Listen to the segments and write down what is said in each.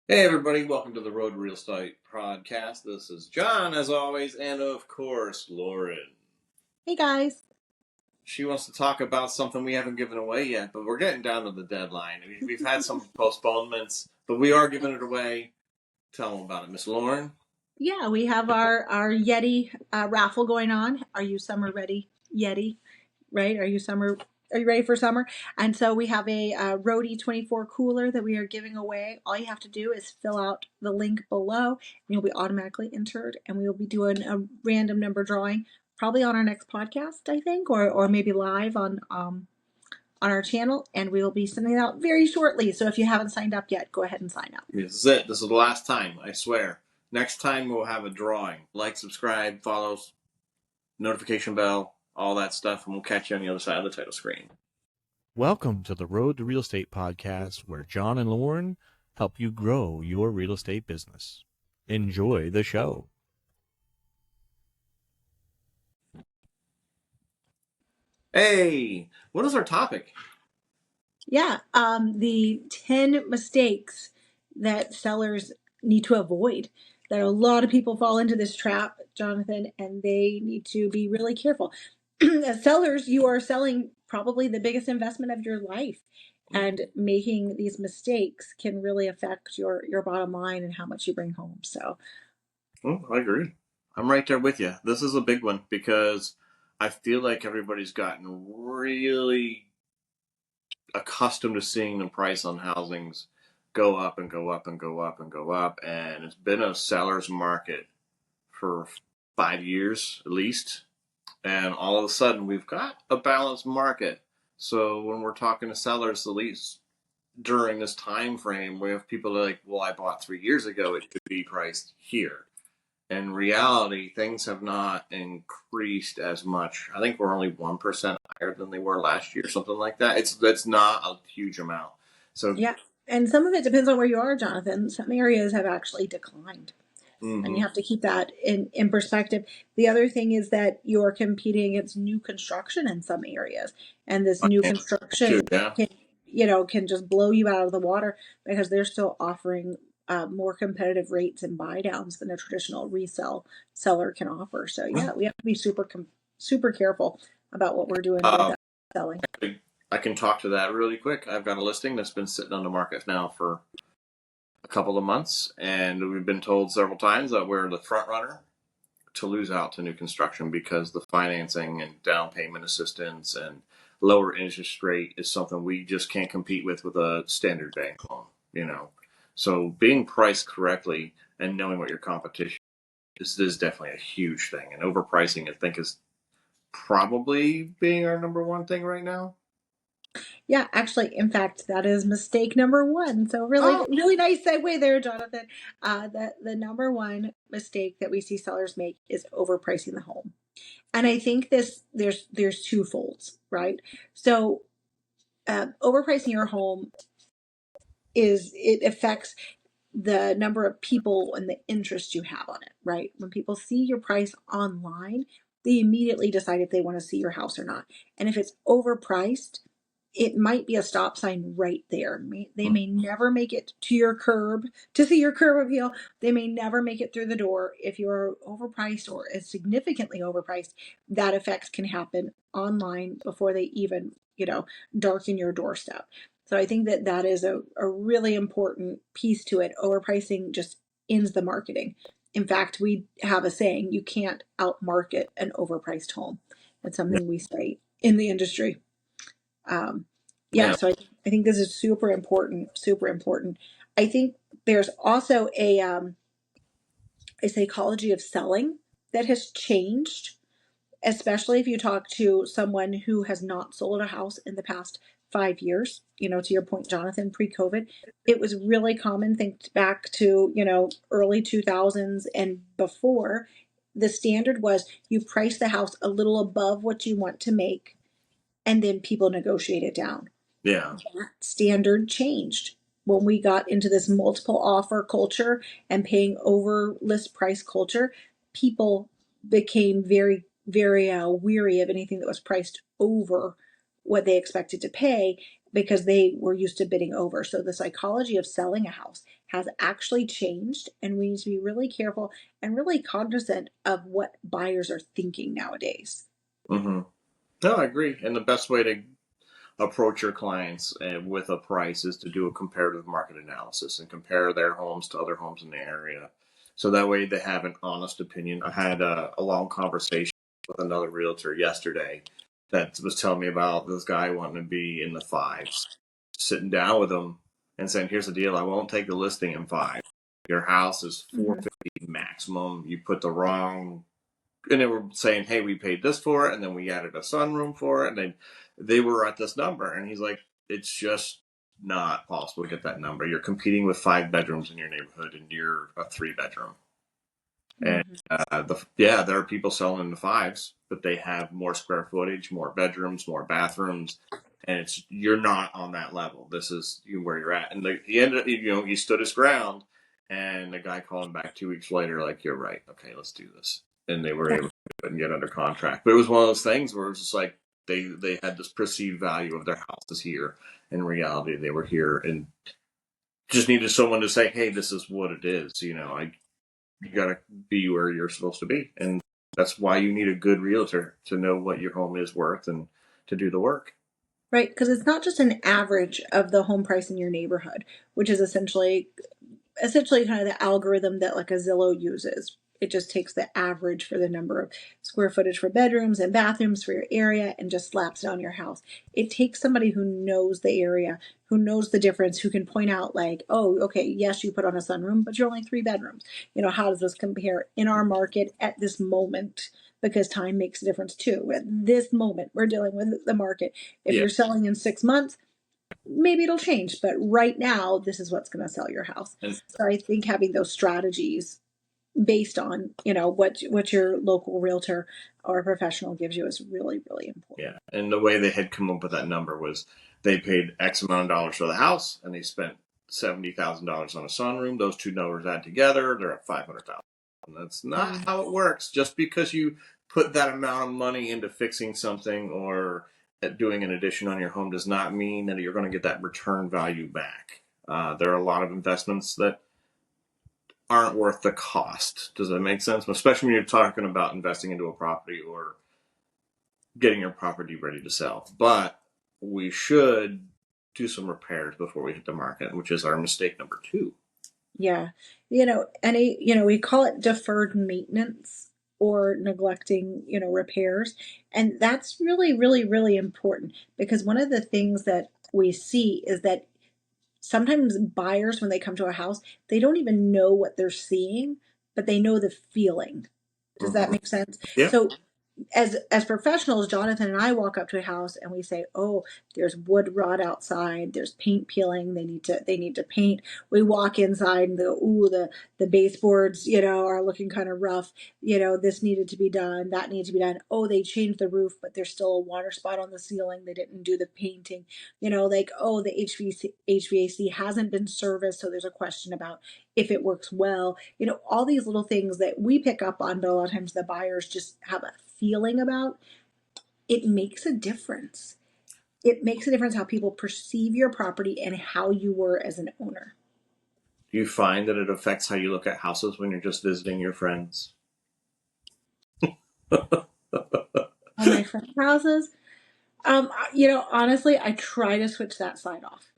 Hey everybody, welcome to the Road to Real Estate podcast. This is John, as always, and of course, Lauren. Hey guys. She wants to talk about something we haven't given away yet, but we're getting down to the deadline. We've had some postponements, but we are giving it away. Tell them about it, Miss Lauren. Yeah, we have our Yeti raffle going on. Are you summer ready, Yeti? Right? Are you ready for summer? And so we have a Roadie 24 cooler that we are giving away. All you have to do is fill out the link below, and you'll be automatically entered. And we will be doing a random number drawing, probably on our next podcast, I think, or maybe live on our channel. And we will be sending it out very shortly. So if you haven't signed up yet, go ahead and sign up. This is it. This is the last time, I swear. Next time we'll have a drawing. Like, subscribe, follows, notification bell, all that stuff, and we'll catch you on the other side of the title screen. Welcome to the Road to Real Estate podcast, where John and Lauren help you grow your real estate business. Enjoy the show. Hey, what is our topic? Yeah, the 10 mistakes that sellers need to avoid. That a lot of people fall into this trap, Jonathan, and they need to be really careful. As sellers, you are selling probably the biggest investment of your life, and making these mistakes can really affect your bottom line and how much you bring home. So, I agree. I'm right there with you. This is a big one because I feel like everybody's gotten really accustomed to seeing the price on housings go up and go up and go up and go up. And it's been a seller's market for 5 years at least. And all of a sudden we've got a balanced market. So when we're talking to sellers, at least during this time frame, we have people like, well, I bought 3 years ago, it could be priced here. In reality, things have not increased as much. I think we're only 1% higher than they were last year, something like that. That's not a huge amount. So yeah. And some of it depends on where you are, Jonathan. Some areas have actually declined. And you have to keep that in perspective. The other thing is that you're competing against new construction in some areas, and this new construction can just blow you out of the water because they're still offering more competitive rates and buy downs than a traditional resale seller can offer. So yeah, we have to be super careful about what we're doing with selling. I can talk to that really quick. I've got a listing that's been sitting on the market now for a couple of months, and we've been told several times that we're the front runner to lose out to new construction because the financing and down payment assistance and lower interest rate is something we just can't compete with a standard bank loan. So being priced correctly and knowing what your competition is definitely a huge thing. And overpricing, I think, is probably being our number one thing right now. Yeah, actually, in fact, that is mistake number one. So really nice segue there, Jonathan. The number one mistake that we see sellers make is overpricing the home. And I think there's two folds, right? So overpricing your home it affects the number of people and the interest you have on it, right? When people see your price online, they immediately decide if they want to see your house or not. And if it's overpriced, it might be a stop sign right there. They may never make it to your curb to see your curb appeal. They may never make it through the door. If you're overpriced or is significantly overpriced, that effects can happen online before they even, darken your doorstep. So I think that is a really important piece to it. Overpricing just ends the marketing. In fact, we have a saying, you can't outmarket an overpriced home. That's something we say in the industry. So I think this is super important, super important. I think there's also a psychology of selling that has changed, especially if you talk to someone who has not sold a house in the past 5 years. To your point, Jonathan, pre-COVID, it was really common. Think back to, early 2000s and before. The standard was you price the house a little above what you want to make, and then people negotiate it down. Yeah. That standard changed when we got into this multiple offer culture and paying over list price culture. People became very, very weary of anything that was priced over what they expected to pay. because they were used to bidding over. So the psychology of selling a house has actually changed, and we need to be really careful and really cognizant of what buyers are thinking nowadays. Mm-hmm. No, I agree. And the best way to approach your clients with a price is to do a comparative market analysis and compare their homes to other homes in the area. So that way they have an honest opinion. I had a long conversation with another realtor yesterday that was telling me about this guy wanting to be in the fives, sitting down with him and saying, here's the deal. I won't take the listing in five. Your house is Mm-hmm. 450 maximum. You put the wrong, and they were saying, hey, we paid this for it, and then we added a sunroom for it, and then they were at this number. And he's like, it's just not possible to get that number. You're competing with 5 bedrooms in your neighborhood, and you're a 3 bedroom. And Mm-hmm. there are people selling in the fives, but they have more square footage, more bedrooms, more bathrooms, and you're not on that level. This is where you're at. And he ended up, he stood his ground, and the guy called him back 2 weeks later, like, you're right. Okay, let's do this. And they were able to do it and get under contract. But it was one of those things where it's just like they had this perceived value of their houses here. In reality, they were here and just needed someone to say, hey, this is what it is. You got to be where you're supposed to be. And that's why you need a good realtor to know what your home is worth and to do the work. Right, because it's not just an average of the home price in your neighborhood, which is essentially kind of the algorithm that like a Zillow uses. It just takes the average for the number of square footage for bedrooms and bathrooms for your area and just slaps it on your house. It takes somebody who knows the area, who knows the difference, who can point out like, oh, okay, yes, you put on a sunroom, but you're only 3 bedrooms. How does this compare in our market at this moment? Because time makes a difference too. At this moment, we're dealing with the market. If Yeah. you're selling in 6 months, maybe it'll change, but right now, this is what's going to sell your house. And So I think having those strategies based on what your local realtor or professional gives you is really, really important. yeah. And the way they had come up with that number was they paid X amount of dollars for the house and they spent $70,000 on a sunroom. Those two numbers add together, they're at 500,000. That's not how it works. Just because you put that amount of money into fixing something or doing an addition on your home does not mean that you're going to get that return value back. There are a lot of investments that aren't worth the cost. Does that make sense? Especially when you're talking about investing into a property or getting your property ready to sell. But we should do some repairs before we hit the market, which is our mistake number 2. Yeah. We call it deferred maintenance or neglecting, repairs. And that's really, really, really important because one of the things that we see is that sometimes buyers, when they come to a house, they don't even know what they're seeing, but they know the feeling. Does that Mm-hmm. make sense? Yeah. So as professionals, Jonathan and I walk up to a house and we say, "Oh, there's wood rot outside. There's paint peeling. They need to paint." We walk inside and go, "Ooh, the baseboards, are looking kind of rough. This needed to be done. That needs to be done. Oh, they changed the roof, but there's still a water spot on the ceiling. They didn't do the painting. Like, oh, the HVAC hasn't been serviced, so there's a question about if it works well. All these little things that we pick up on, but a lot of times the buyers just have a feeling about. It makes a difference. It makes a difference how people perceive your property and how you were as an owner. Do you find that it affects how you look at houses when you're just visiting your friends? On my friends' houses, honestly, I try to switch that side off.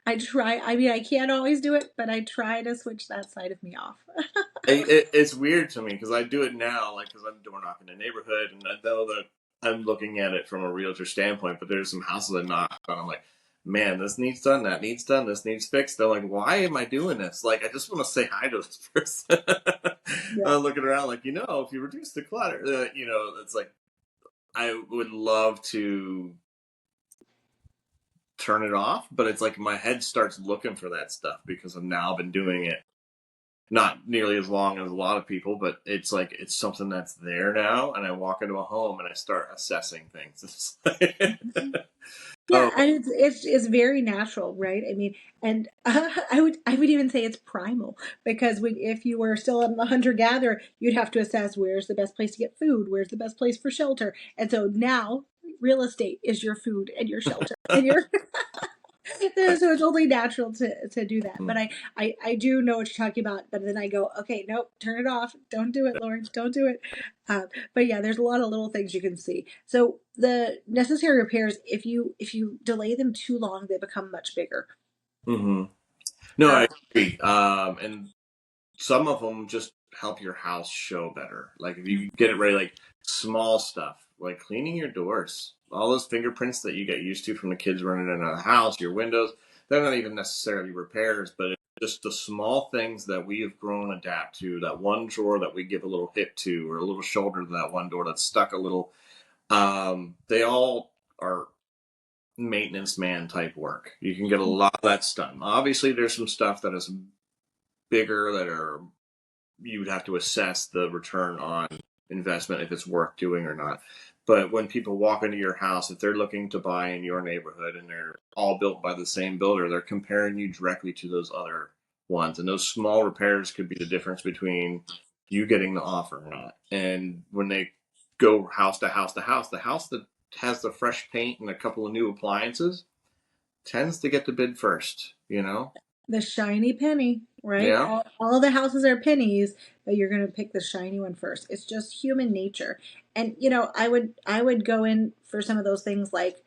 I try. I mean, I can't always do it, but I try to switch that side of me off. It's weird to me because I do it now, like because I'm door knocking the neighborhood, and I know that I'm looking at it from a realtor standpoint. But there's some houses I knock on. I'm like, man, this needs done, that needs done, this needs fixed. They're like, why am I doing this? Like, I just want to say hi to this person. Yeah. I'm looking around, like, if you reduce the clutter, it's like I would love to turn it off, but it's like my head starts looking for that stuff because I've now been doing it not nearly as long as a lot of people, but it's like it's something that's there now, and I walk into a home and I start assessing things. Yeah, Oh, and it's very natural, right? I mean, and I would even say it's primal because if you were still a hunter gatherer, you'd have to assess where's the best place to get food, where's the best place for shelter, and so now real estate is your food and your shelter and your So it's only natural to do that. But I do know what you're talking about. But then I go, okay, nope, turn it off. Don't do it, Lauren. Don't do it. But yeah, there's a lot of little things you can see. So the necessary repairs, if you delay them too long, they become much bigger. Mm-hmm. No, Uh, I agree. And some of them just help your house show better. Like if you get it ready, like small stuff, like cleaning your doors, all those fingerprints that you get used to from the kids running in and out of the house, your windows, they're not even necessarily repairs, but it's just the small things that we have grown adapt to. That one drawer that we give a little hip to, or a little shoulder to that one door that's stuck a little. They all are maintenance man type work. You can get a lot of that done. Obviously, there's some stuff that is bigger that are you would have to assess the return on investment if it's worth doing or not. But when people walk into your house, if they're looking to buy in your neighborhood and they're all built by the same builder, they're comparing you directly to those other ones. And those small repairs could be the difference between you getting the offer or not. And when they go house to house to house, the house that has the fresh paint and a couple of new appliances tends to get the bid first, you know? the shiny penny, right? Yeah. All the houses are pennies, but you're going to pick the shiny one first. It's just human nature. And I would go in for some of those things like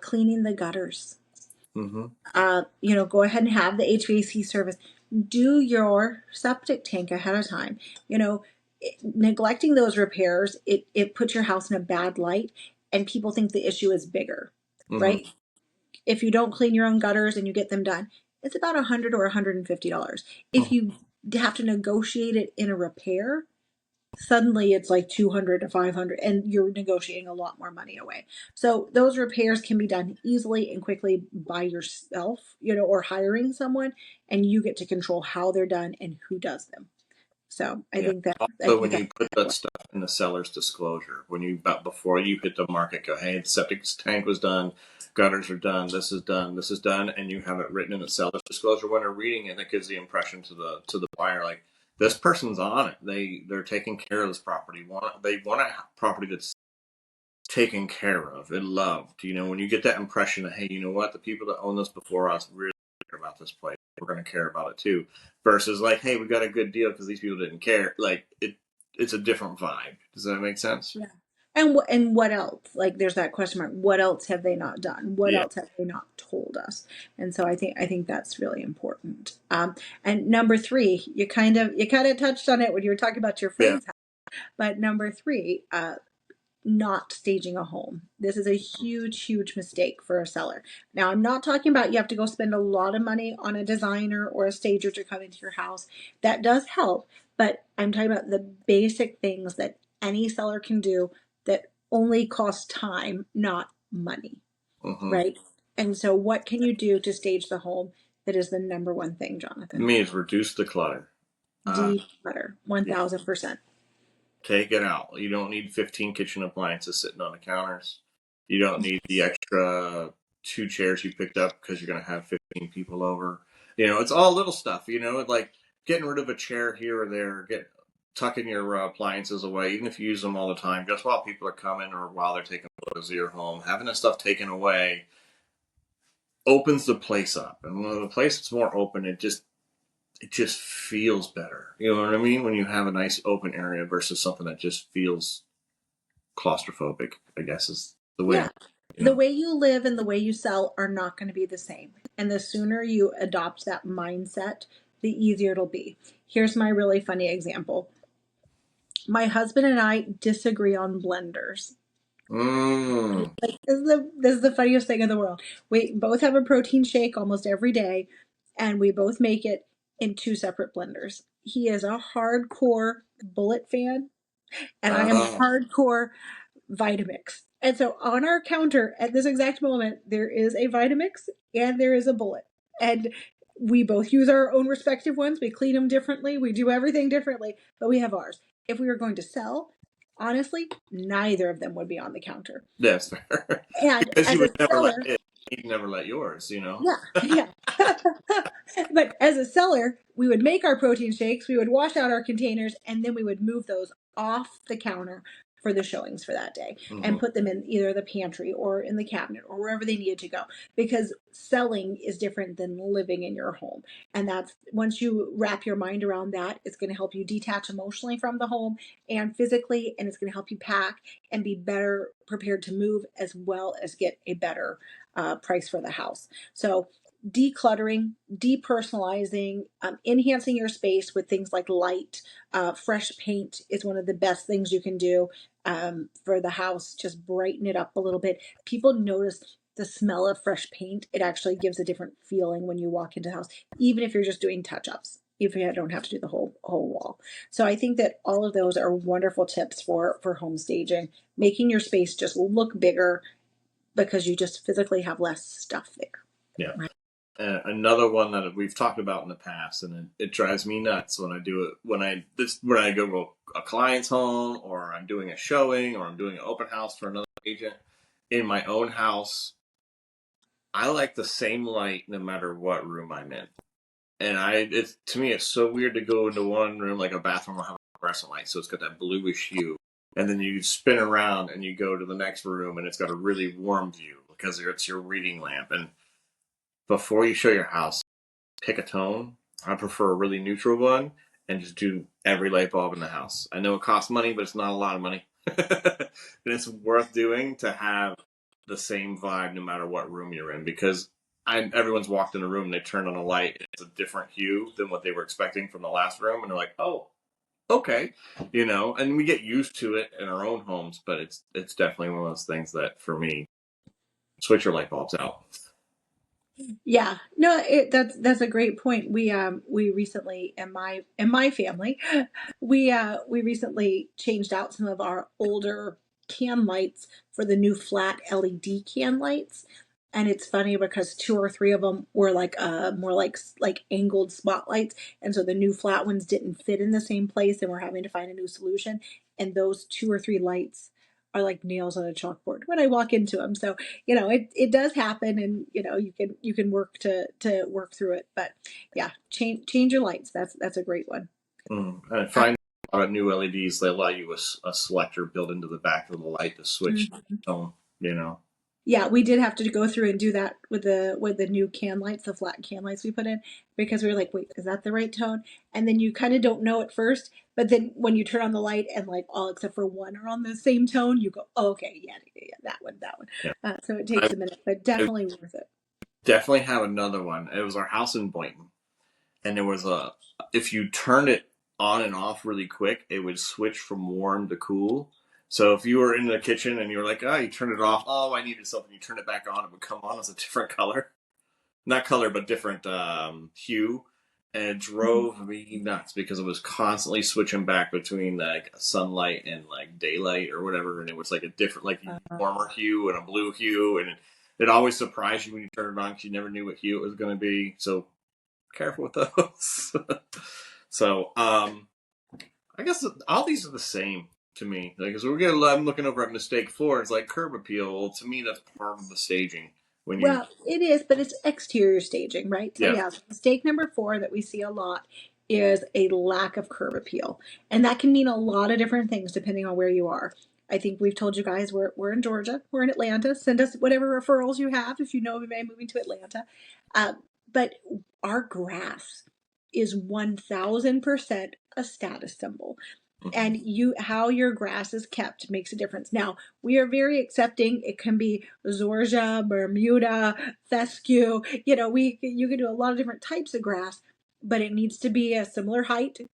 cleaning the gutters. Mm-hmm. Go ahead and have the HVAC service. Do your septic tank ahead of time. Neglecting those repairs, it puts your house in a bad light, and people think the issue is bigger, Mm-hmm. right? If you don't clean your own gutters and you get them done, it's about $100 or $150. If you have to negotiate it in a repair, suddenly it's like 200 to 500, and you're negotiating a lot more money away. So those repairs can be done easily and quickly by yourself, or hiring someone, and you get to control how they're done and who does them. So I Yeah. think that I Also, think when that's you put that stuff in the seller's disclosure, when you before you hit the market, go, hey, the septic tank was done, gutters are done, this is done, and you have it written in the seller's disclosure. When they're reading it, it gives the impression to the buyer like this person's on it. They're taking care of this property. They want a property that's taken care of and loved. When you get that impression that, hey, you know what, the people that own this before us really care about this place. We're going to care about it too. Versus like, hey, we got a good deal because these people didn't care. Like it's a different vibe. Does that make sense? Yeah. And what else? Like there's that question mark. What else have they not done? What Yeah. else have they not told us? And so I think that's really important. And number three, you kind of touched on it when you were talking about your Yeah. friend's house. But number three, not staging a home. This is a huge, huge mistake for a seller. Now, I'm not talking about you have to go spend a lot of money on a designer or a stager to come into your house. That does help, but I'm talking about the basic things that any seller can do that only cost time, not money, Mm-hmm. right? And so, what can you do to stage the home? That is the number one thing, It Jonathan. means reduce the clutter. Declutter, Yeah. 1000%. Take it out. You don't need 15 kitchen appliances sitting on the counters. You don't need the extra 2 chairs you picked up because you're going to have 15 people over. It's all little stuff, like getting rid of a chair here or there, tucking your appliances away, even if you use them all the time, just while people are coming or while they're taking photos of your home. Having that stuff taken away opens the place up. And when the place is more open, it just feels better. You know what I mean? When you have a nice open area versus something that just feels claustrophobic, I guess is the way. Yeah. The way you live and the way you sell are not going to be the same. And the sooner you adopt that mindset, the easier it'll be. Here's my really funny example. My husband and I disagree on blenders. Mm. Like this is the funniest thing in the world. We both have a protein shake almost every day, and we both make it in two separate blenders. He is a hardcore bullet fan, and I am Oh. hardcore Vitamix. And so on our counter at this exact moment, there is a Vitamix and there is a bullet. And we both use our own respective ones. We clean them differently. We do everything differently, but we have ours. If we were going to sell, honestly, neither of them would be on the counter. That's fair. And Because you as a would never let seller, it. You'd never let yours. yeah, yeah. But as a seller, we would make our protein shakes, we would wash out our containers, and then we would move those off the counter for the showings for that day and put them in either the pantry or in the cabinet or wherever they needed to go, because selling is different than living in your home. And that's, once you wrap your mind around that, it's going to help you detach emotionally from the home and physically, and it's going to help you pack and be better prepared to move, as well as get a better price for the house. So decluttering, depersonalizing, enhancing your space with things like light, fresh paint is one of the best things you can do for the house. Just brighten it up a little bit. People notice the smell of fresh paint. It actually gives a different feeling when you walk into the house, even if you're just doing touch-ups, if you don't have to do the whole wall. So I think that all of those are wonderful tips for home staging, making your space just look bigger because you just physically have less stuff there. Yeah. Right. Another one that we've talked about in the past, and it drives me nuts when I do it. When I go to a client's home, or I'm doing a showing, or I'm doing an open house for another agent in my own house, I like the same light no matter what room I'm in. And it's, to me, it's so weird to go into one room, like a bathroom, will have a fluorescent light, so it's got that bluish hue, and then you spin around and you go to the next room, and it's got a really warm view because it's your reading lamp. And before you show your house, pick a tone. I prefer a really neutral one, and just do every light bulb in the house. I know it costs money, but it's not a lot of money. And it's worth doing to have the same vibe no matter what room you're in, because everyone's walked in a room and they turn on a light and it's a different hue than what they were expecting from the last room, and they're like, oh, okay, and we get used to it in our own homes, but it's definitely one of those things that, for me, switch your light bulbs out. Yeah, no, that's a great point. We recently, in my family, we recently changed out some of our older can lights for the new flat LED can lights. And it's funny because two or three of them were like more like angled spotlights, and so the new flat ones didn't fit in the same place, and we're having to find a new solution. And those two or three lights are like nails on a chalkboard when I walk into them. So it does happen, and you can work to work through it. But yeah, change your lights. That's a great one. I find a lot of new LEDs, they allow you a selector built into the back of the light to switch tone. Yeah, we did have to go through and do that with the new can lights, the flat can lights we put in, because we were like, wait, is that the right tone? And then you kind of don't know at first, but then when you turn on the light and like all except for one are on the same tone, you go, oh, okay, yeah, that one. Yeah. So it takes a minute, but definitely worth it. Definitely have another one. It was our house in Boynton, and there was if you turned it on and off really quick, it would switch from warm to cool. So if you were in the kitchen and you were like, oh, you turned it off, oh, I needed something, you turn it back on, it would come on as a different color. Not color, but different hue. And it drove me nuts because it was constantly switching back between like sunlight and like daylight or whatever. And it was like a different, like warmer hue and a blue hue. And it always surprised you when you turned it on because you never knew what hue it was going to be. So careful with those. So I guess all these are the same to me. Like, as I'm looking over at Mistake 4, it's like curb appeal. Well, to me, that's part of the staging. Well, it is, but it's exterior staging, right? So Yeah. so mistake number 4 that we see a lot is a lack of curb appeal. And that can mean a lot of different things depending on where you are. I think we've told you guys we're in Georgia, we're in Atlanta. Send us whatever referrals you have if you know of anybody moving to Atlanta. But our grass is 1000% a status symbol. And how your grass is kept makes a difference. Now, we are very accepting. It can be Zorja, Bermuda, fescue. You can do a lot of different types of grass, but it needs to be a similar height.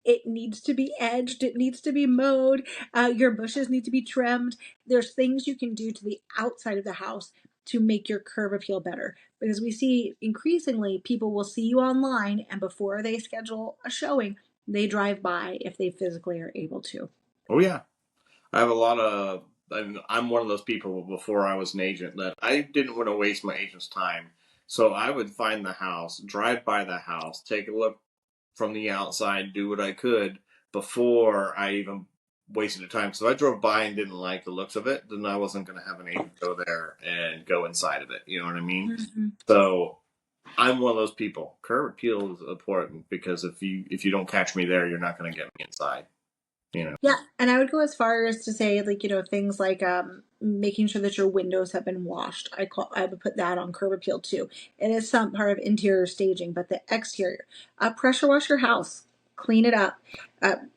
It needs to be edged. It needs to be mowed. Your bushes need to be trimmed. There's things you can do to the outside of the house to make your curb appeal better. Because we see increasingly people will see you online, and before they schedule a showing, they drive by if they physically are able to. Oh, yeah. I have a lot of. I'm one of those people before I was an agent that I didn't want to waste my agent's time. So I would find the house, drive by the house, take a look from the outside, do what I could before I even wasted the time. So if I drove by and didn't like the looks of it, then I wasn't going to have an agent go there and go inside of it. You know what I mean? Mm-hmm. So I'm one of those people. Curb appeal is important because if you don't catch me there, you're not going to get me inside. Yeah, and I would go as far as to say, like, things like making sure that your windows have been washed. I would put that on curb appeal too. It is some part of interior staging, but the exterior, pressure wash your house, clean it up.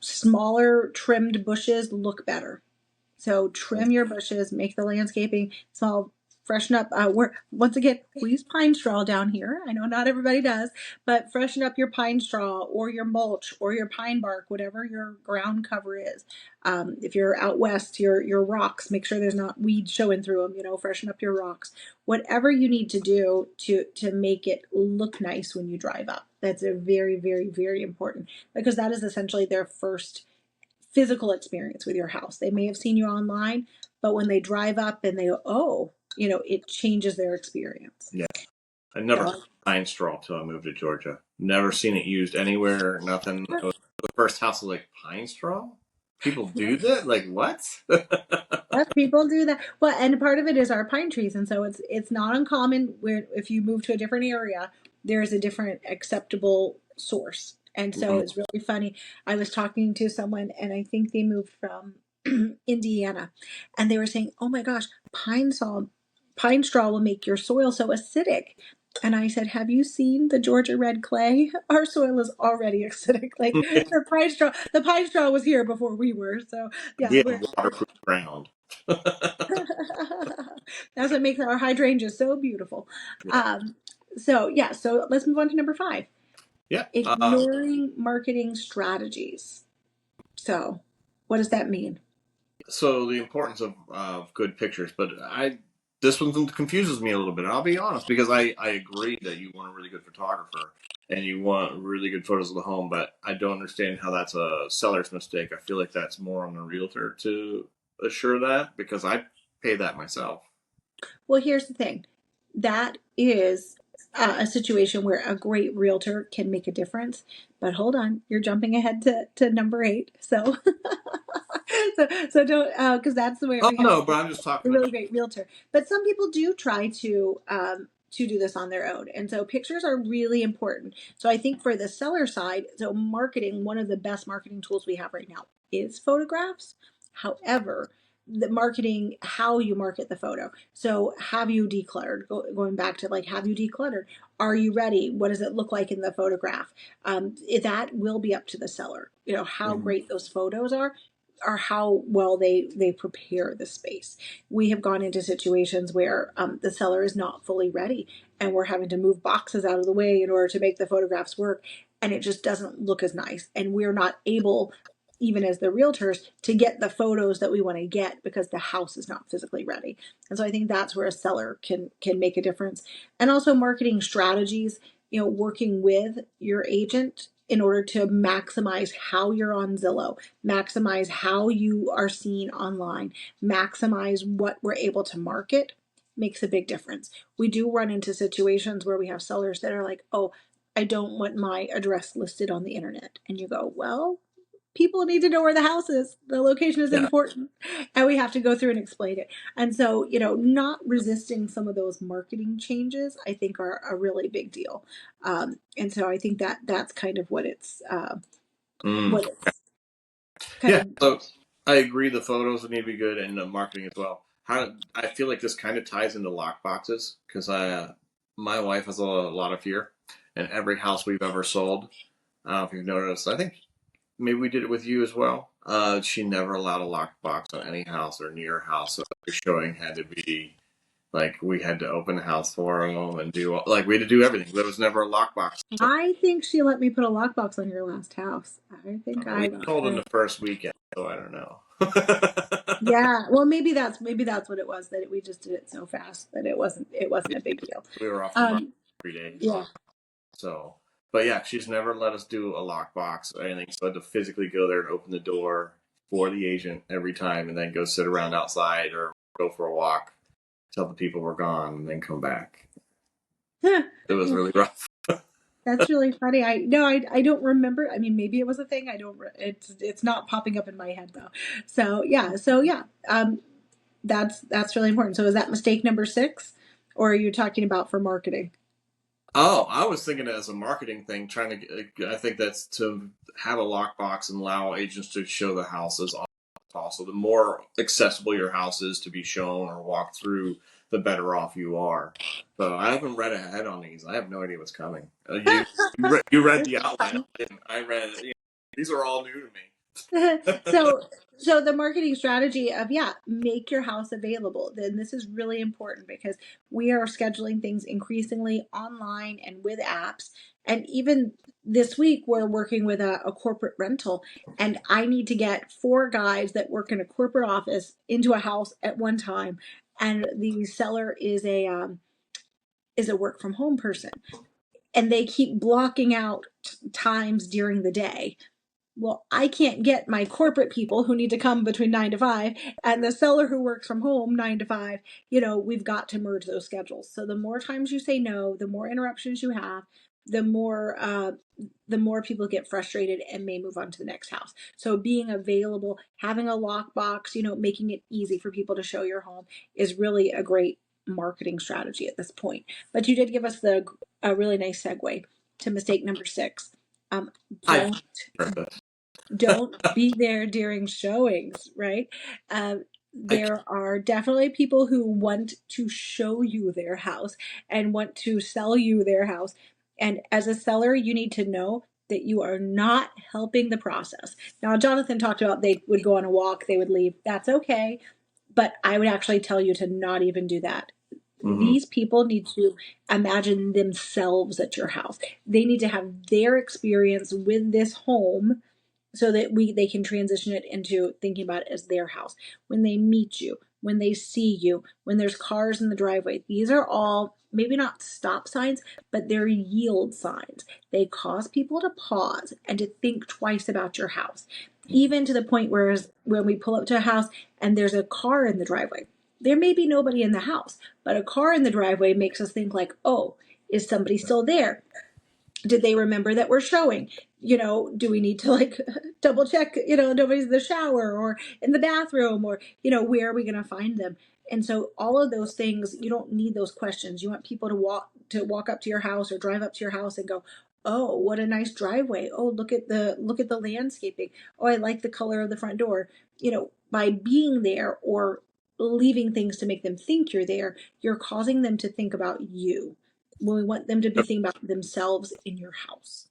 Smaller trimmed bushes look better. So trim your bushes, make the landscaping small, freshen up. Once again, we use pine straw down here. I know not everybody does, but freshen up your pine straw or your mulch or your pine bark, whatever your ground cover is. If you're out west, your rocks, make sure there's not weeds showing through them. Freshen up your rocks. Whatever you need to do to make it look nice when you drive up. That's a very, very, very important, because that is essentially their first physical experience with your house. They may have seen you online, but when they drive up and they go, oh, it changes their experience. Yeah. I never heard So, of pine straw till I moved to Georgia. Never seen it used anywhere. Nothing. It was the first house was like pine straw. People do that? Like what? yes, people do that. Well, and part of it is our pine trees, and so it's not uncommon where if you move to a different area, there is a different acceptable source. And so Mm, it's really funny. I was talking to someone, and I think they moved from Indiana, and they were saying, "Oh my gosh, pine straw will make your soil so acidic." And I said, "Have you seen the Georgia red clay? Our soil is already acidic. Like the pine straw was here before we were. So yeah, we we're." have waterproof ground. That's what makes our hydrangeas so beautiful. Yeah. Um, so yeah, so let's move on to number 5. Yeah. Ignoring marketing strategies. So, what does that mean? So the importance of good pictures, but this one confuses me a little bit. I'll be honest, because I agree that you want a really good photographer and you want really good photos of the home, but I don't understand how that's a seller's mistake. I feel like that's more on the realtor to assure that, because I pay that myself. Well, here's the thing. That is a situation where a great realtor can make a difference. But hold on, you're jumping ahead to number 8. So, so don't, because that's the way Oh we have no, but I'm just a talking really about. great realtor. But some people do try to do this on their own, and so pictures are really important. So I think for the seller side, so marketing, one of the best marketing tools we have right now is photographs. However, the marketing, how you market the photo. So have you decluttered? Going back to, like, have you decluttered? Are you ready? What does it look like in the photograph? That will be up to the seller. How Mhm. great those photos are how well they prepare the space. We have gone into situations where the seller is not fully ready, and we're having to move boxes out of the way in order to make the photographs work, and it just doesn't look as nice, and we're not able, even as the realtors, to get the photos that we want to get because the house is not physically ready. And so I think that's where a seller can make a difference. And also marketing strategies, working with your agent in order to maximize how you're on Zillow, maximize how you are seen online, maximize what we're able to market, makes a big difference. We do run into situations where we have sellers that are like, oh, I don't want my address listed on the internet. And you go, well, people need to know where the house is. The location is Yeah. important. And we have to go through and explain it. And so, not resisting some of those marketing changes, I think, are a really big deal. And so I think that's kind of Mm. what it's kind Yeah. of. So I agree. The photos need to be good, and the marketing as well. How I feel like this kind of ties into lock boxes, because my wife has a lot of fear, and every house we've ever sold. I don't know if you've noticed. I think maybe we did it with you as well. She never allowed a lockbox on any house or near house. So every showing had to be like we had to open the house for them and do like we had to do everything. There was never a lockbox. So I think she let me put a lockbox on your last house. I think we I got sold in her. the first weekend, so I don't know. Yeah, well, maybe that's what it was, that we just did it so fast that it wasn't a big deal. We were off the market Um, 3 days. yeah. So, but yeah, she's never let us do a lockbox or anything. So I had to physically go there and open the door for the agent every time, and then go sit around outside or go for a walk till the people were gone, and then come back. It was really rough. That's really funny. I don't remember. I mean, maybe it was a thing. I don't. It's not popping up in my head though. So yeah. That's really important. So is that mistake number 6, or are you talking about for marketing? Oh, I was thinking it as a marketing thing, trying to. I think that's to have a lockbox and allow agents to show the house as possible. The more accessible your house is to be shown or walked through, the better off you are. So I haven't read ahead on these. I have no idea what's coming. You read the outline. I read. These are all new to me. so so the marketing strategy of, yeah, make your house available. Then this is really important because we are scheduling things increasingly online and with apps. And even this week we're working with a corporate rental, and I need to get 4 guys that work in a corporate office into a house at one time. And the seller is a work from home person, and they keep blocking out times during the day. Well, I can't get my corporate people who need to come between 9 to 5 and the seller who works from home 9 to 5. We've got to merge those schedules. So the more times you say no, the more interruptions you have, the more people get frustrated and may move on to the next house. So being available, having a lockbox, making it easy for people to show your home is really a great marketing strategy at this point. But you did give us a really nice segue to mistake number 6. Um, I don't purpose. don't be there during showings, right? I There are definitely people who want to show you their house and want to sell you their house. And as a seller, you need to know that you are not helping the process. Now, Jonathan talked about they would go on a walk, they would leave. That's okay. But I would actually tell you to not even do that. mhm. These people need to imagine themselves at your house. They need to have their experience with this home so that they can transition it into thinking about it as their house. When they meet you, when they see you, when there's cars in the driveway, these are all maybe not stop signs, but they're yield signs. They cause people to pause and to think twice about your house, even to the point where when we pull up to a house and there's a car in the driveway, there may be nobody in the house, but a car in the driveway makes us think like, oh, is somebody still there? Did they remember that we're showing? Do we need to like double check, nobody's in the shower or in the bathroom, or, where are we going to find them? And so all of those things, you don't need those questions. You want people to walk up to your house or drive up to your house and go, oh, what a nice driveway. Oh, look at the landscaping. Oh, I like the color of the front door. By being there or leaving things to make them think you're there, you're causing them to think about you, when we want them to be thinking about themselves in your house.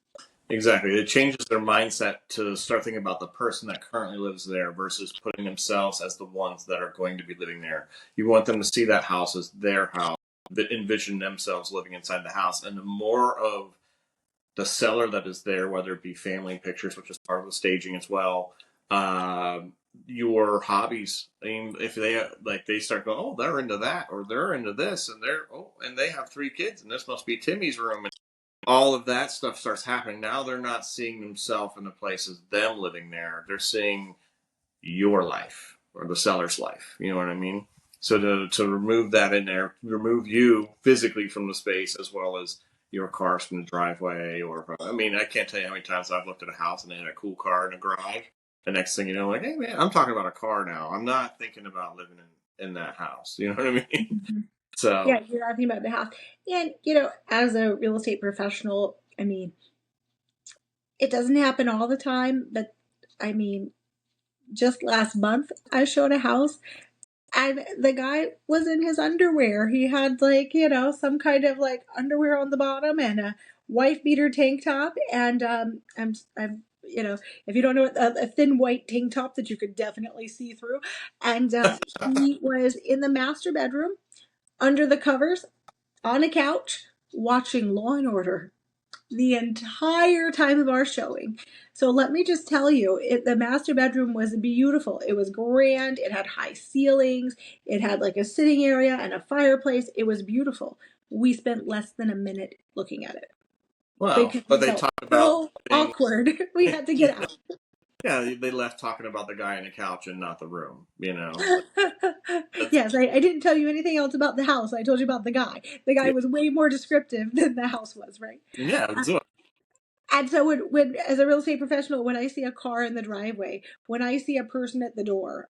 Exactly. It changes their mindset to start thinking about the person that currently lives there versus putting themselves as the ones that are going to be living there. You want them to see that house as their house, that envision themselves living inside the house. And the more of the seller that is there, whether it be family pictures, which is part of the staging as well, uh, your hobbies. I mean, if they start going, oh, they're into that, or they're into this, and and they have 3 kids, and this must be Timmy's room, all of that stuff starts happening. Now they're not seeing themselves in the place as them living there. They're seeing your life or the seller's life. You know what I mean? So to remove that in there, remove you physically from the space as well as your cars from the driveway. Or I mean, I can't tell you how many times I've looked at a house and they had a cool car in the garage. The next thing you know, like, hey man, I'm talking about a car now. I'm not thinking about living in that house. You know what I mean? Mhm. Yeah, So you're talking about the house. And, as a real estate professional, I mean, it doesn't happen all the time, but I mean, just last month, I showed a house and the guy was in his underwear. He had like, some kind of like underwear on the bottom and a wife beater tank top. And I'm if you don't know, a thin white tank top that you could definitely see through. And he was in the master bedroom under the covers on a couch watching Law and Order the entire time of our showing. So let me just tell you, the master bedroom was beautiful. It was grand. It had high ceilings. It had like a sitting area and a fireplace. It was beautiful. We spent less than a minute looking at it well, because but we they felt talked about so things. awkward. We had to get out. Yeah, they left talking about the guy in the couch and not the room. Like that's, Yes, I didn't tell you anything else about the house. I told you about the guy. The guy yeah, was way more descriptive than the house was, right? yeah. And so when as a real estate professional, when I see a car in the driveway, when I see a person at the door,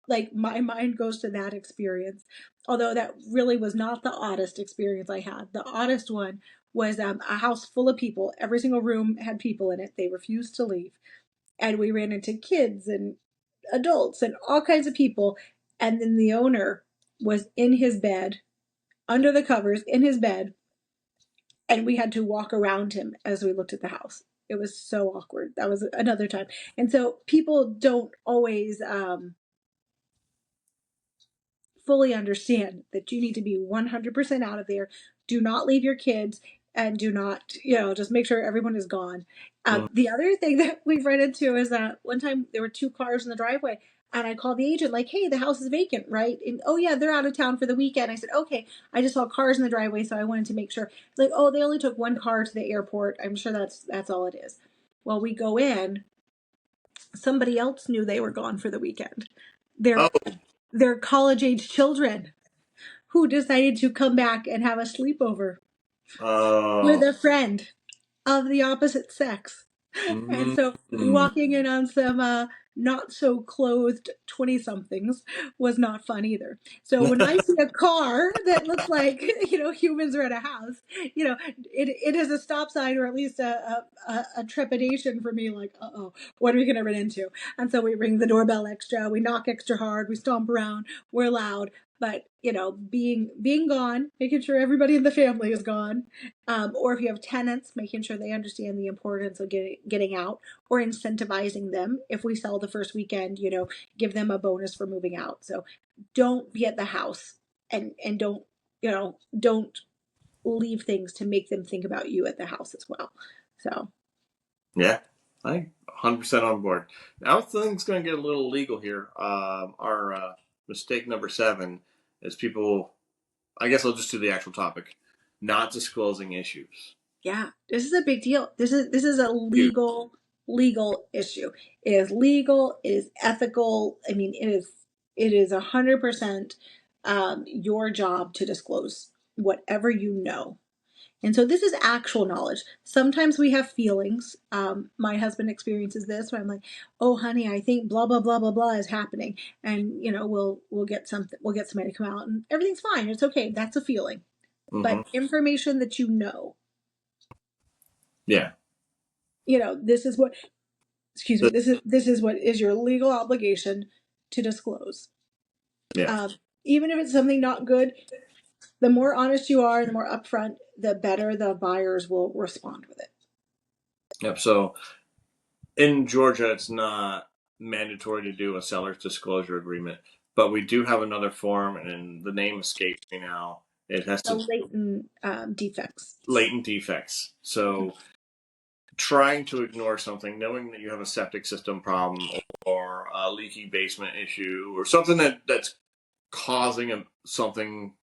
like my mind goes to that experience. Although that really was not the oddest experience I had. The oddest one was a house full of people. Every single room had people in it. They refused to leave. And we ran into kids and adults and all kinds of people. And then the owner was in his bed, under the covers, in his bed, and we had to walk around him as we looked at the house. It was so awkward. That was another time. And so people don't always fully understand that you need to be 100% out of there. Do not leave your kids, and do not, just make sure everyone is gone. Mm. The other thing that we've run into is that one time there were two cars in the driveway, and I called the agent like, hey, the house is vacant, right? And, oh yeah, they're out of town for the weekend. I said, okay, I just saw cars in the driveway, so I wanted to make sure. Like, oh, they only took one car to the airport. I'm sure that's all it is. Well, we go in, somebody else knew they were gone for the weekend. Oh, They're college age children who decided to come back and have a sleepover with oh, a friend of the opposite sex. And so mm. walking in on some not so clothed 20 somethings was not fun either. So when I see a car that looks like, humans are at a house, it is a stop sign, or at least a trepidation for me, like, uh-oh, what are we going to run into? And so we ring the doorbell extra, we knock extra hard, we stomp around, we're loud. But, being gone, making sure everybody in the family is gone, or if you have tenants, making sure they understand the importance of getting out, or incentivizing them. If we sell the first weekend, give them a bonus for moving out. So don't be at the house, and don't leave things to make them think about you at the house as well. So Yeah, I'm 100% on board. Now things going to get a little legal here. Our mistake number 7 is people. I guess I'll just do the actual topic: not disclosing issues. yeah, this is a big deal. This is a Huge. legal issue. It is legal. It is ethical. I mean, it is 100% your job to disclose whatever you know. And so this is actual knowledge. Sometimes we have feelings. My husband experiences this where I'm like, "Oh, honey, I think blah blah blah blah blah is happening," and we'll get something. We'll get somebody to come out, and everything's fine. It's okay. That's a feeling. Mm-hmm. But information that you know, Yeah. this is what. Excuse me. This is what is your legal obligation to disclose. Yeah. Um, Even if it's something not good, the more honest you are, the more upfront, the better the buyers will respond with it. Yep. So in Georgia, it's not mandatory to do a seller's disclosure agreement, but we do have another form, and the name escapes me now. It has The to latent defects. latent defects. So trying to ignore something, knowing that you have a septic system problem or a leaky basement issue or something that's causing something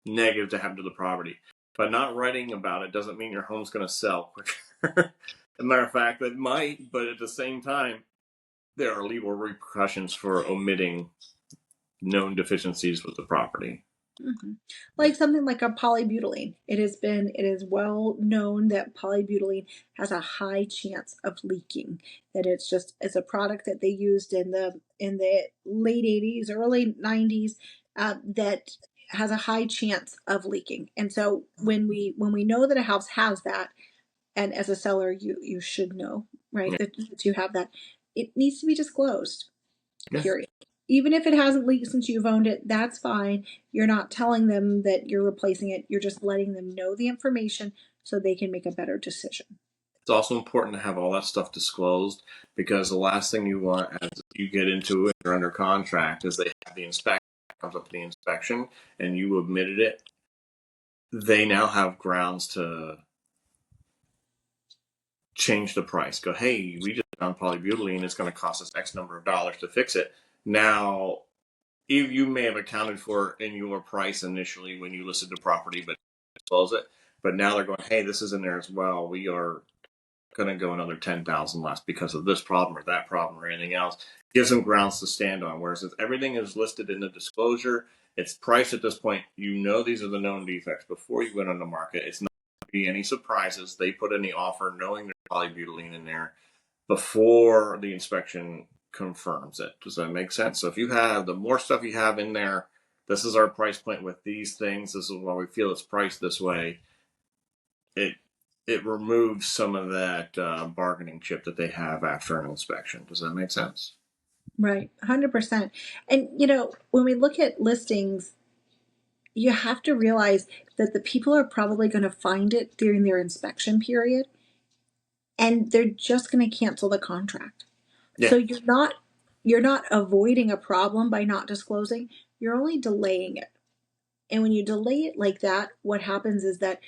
negative to happen to the property, but not writing about it doesn't mean your home's going to sell quicker. As a matter of fact, it might, but at the same time, there are legal repercussions for omitting known deficiencies with the property. Mm-hmm. Like something like a polybutylene. It is well known that polybutylene has a high chance of leaking. That it's a product that they used in the late 80s, early 90s, that has a high chance of leaking. And so when we know that a house has that, and as a seller you should know, right, Yeah. that you have that, it needs to be disclosed. Yeah. Period. Even if it hasn't leaked since you've owned it, that's fine. You're not telling them that you're replacing it. You're just letting them know the information so they can make a better decision. It's also important to have all that stuff disclosed, because the last thing you want as you get into it or under contract is they have the inspection, comes up to the inspection, and you omitted it. They now have grounds to change the price. Go, hey, we just found polybutylene. It's going to cost us X number of dollars to fix it. Now, you may have accounted for it in your price initially when you listed the property, but disclose it. But now they're going, hey, this is in there as well. We are going to go another 10,000 less because of this problem or that problem or anything else. Gives them grounds to stand on. Whereas if everything is listed in the disclosure, it's priced at this point. These are the known defects before you went on the market. It's not going to be any surprises. They put in the offer knowing there's polybutylene in there before the inspection confirms it. Does that make sense? So if you have the more stuff you have in there, this is our price point with these things. This is why we feel it's priced this way. it removes some of that bargaining chip that they have after an inspection. Does that make sense? Right, 100%. And when we look at listings, you have to realize that the people are probably going to find it during their inspection period, and they're just going to cancel the contract. Yeah. So you're not avoiding a problem by not disclosing. You're only delaying it. And when you delay it like that, what happens is that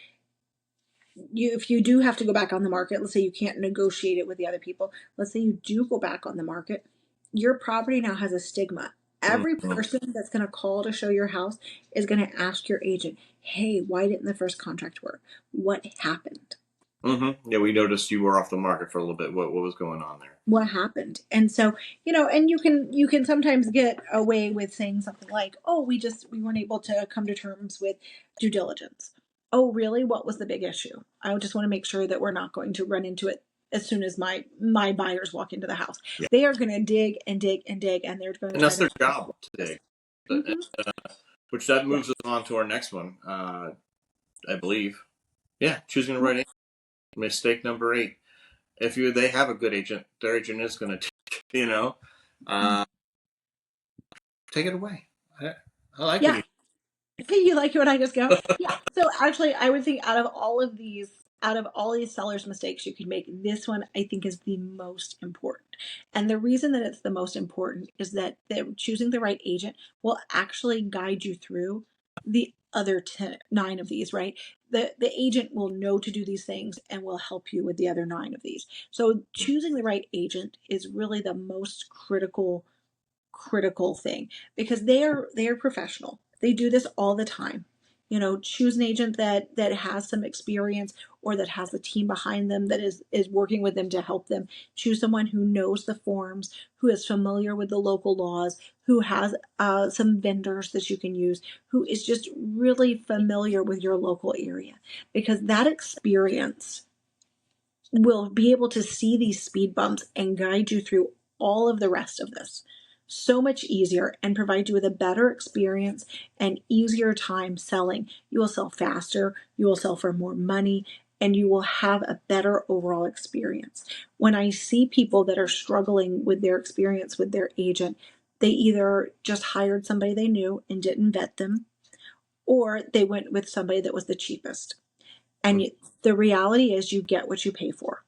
if you do have to go back on the market, let's say you can't negotiate it with the other people, let's say you do go back on the market, your property now has a stigma. Every Mm-hmm. person that's going to call to show your house is going to ask your agent, hey, why didn't the first contract work? What happened? Mm-hmm. Yeah, we noticed you were off the market for a little bit. What was going on there? What happened? And so, and you can sometimes get away with saying something like, oh, we weren't able to come to terms with due diligence. Oh, really? What was the big issue? I just want to make sure that we're not going to run into it as soon as my buyers walk into the house. Yeah. They are going to dig and dig and dig, and they're going to And try that's to their figure out job what it is. today. Mm-hmm. Which that Yeah. moves us on to our next one, I believe. Yeah, choosing the Yeah. right agent. Mistake number 8. If they have a good agent, their agent is going to, uh, take it away. I like when Yeah. you. You like it when I just go? Yeah. So actually, I would think out of all these sellers' mistakes you could make, this one I think is the most important. And the reason that it's the most important is that choosing the right agent will actually guide you through the other 9 of these, right? The agent will know to do these things and will help you with the other 9 of these. So choosing the right agent is really the most critical thing because they are professional. They do this all the time. Choose an agent that has some experience or that has a team behind them that is working with them to help them. Choose someone who knows the forms, who is familiar with the local laws, who has some vendors that you can use, who is just really familiar with your local area, because that experience will be able to see these speed bumps and guide you through all of the rest of this so much easier and provide you with a better experience and easier time selling. You will sell faster, you will sell for more money, and you will have a better overall experience. When I see people that are struggling with their experience with their agent, they either just hired somebody they knew and didn't vet them, or they went with somebody that was the cheapest. And the reality is you get what you pay for.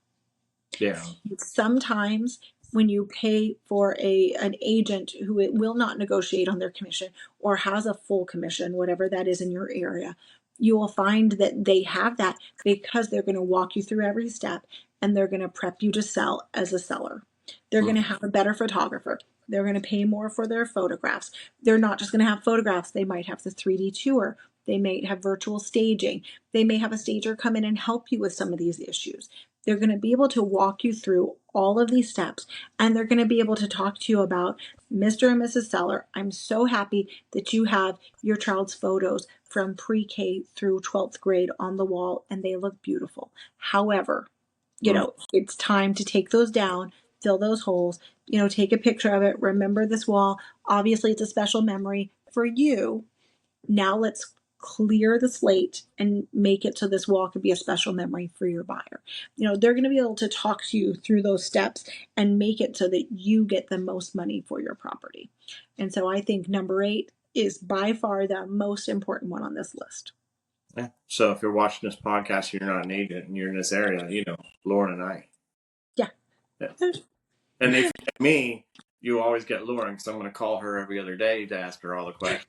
Yeah. Sometimes when you pay for an agent who it will not negotiate on their commission or has a full commission, whatever that is in your area, you will find that they have that because they're going to walk you through every step and they're going to prep you to sell as a seller. They're going to have a better photographer. They're going to pay more for their photographs. They're not just going to have photographs. They might have the 3D tour. They may have virtual staging. They may have a stager come in and help you with some of these issues. They're going to be able to walk you through all of these steps, and they're going to be able to talk to you about, Mr. and Mrs. Seller, I'm so happy that you have your child's photos from pre-K through 12th grade on the wall and they look beautiful. However, it's time to take those down, fill those holes, take a picture of it, remember this wall. Obviously, it's a special memory for you. Now let's clear the slate and make it so this wall could be a special memory for your buyer. They're going to be able to talk to you through those steps and make it so that you get the most money for your property. And so I think number 8 is by far the most important one on this list. Yeah. So if you're watching this podcast, you're not an agent and you're in this area, Lauren and I. Yeah. Yeah. And if you get me, you always get Lauren because I'm going to call her every other day to ask her all the questions.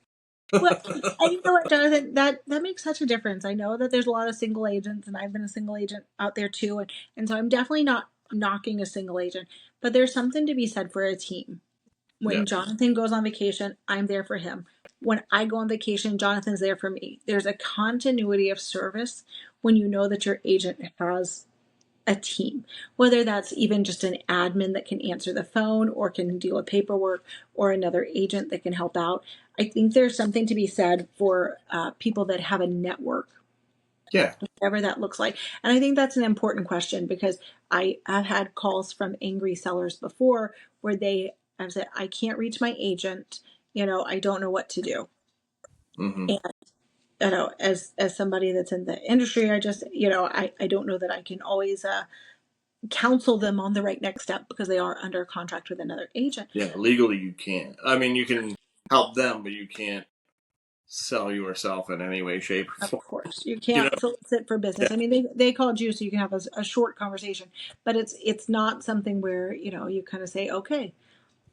Well, and you know what, Jonathan, that makes such a difference. I know that there's a lot of single agents, and I've been a single agent out there too, and so I'm definitely not knocking a single agent, but there's something to be said for a team. Yeah. When Jonathan goes on vacation, I'm there for him. When I go on vacation, Jonathan's there for me. There's a continuity of service when you know that your agent has a team, whether that's even just an admin that can answer the phone or can deal with paperwork or another agent that can help out. I think there's something to be said for people that have a network, Yeah. whatever that looks like. And I think that's an important question because I have had calls from angry sellers before where they have said, I can't reach my agent. I don't know what to do. Mm-hmm. And as somebody that's in the industry, I just, I don't know that I can always counsel them on the right next step because they are under contract with another agent. Yeah, legally you can't. I mean, you can help them, but you can't sell yourself in any way, shape, or Of form. course, you You know? can't solicit for Yeah, business. I mean, they called you so you can have a short conversation, but it's not something where you kind of say, okay,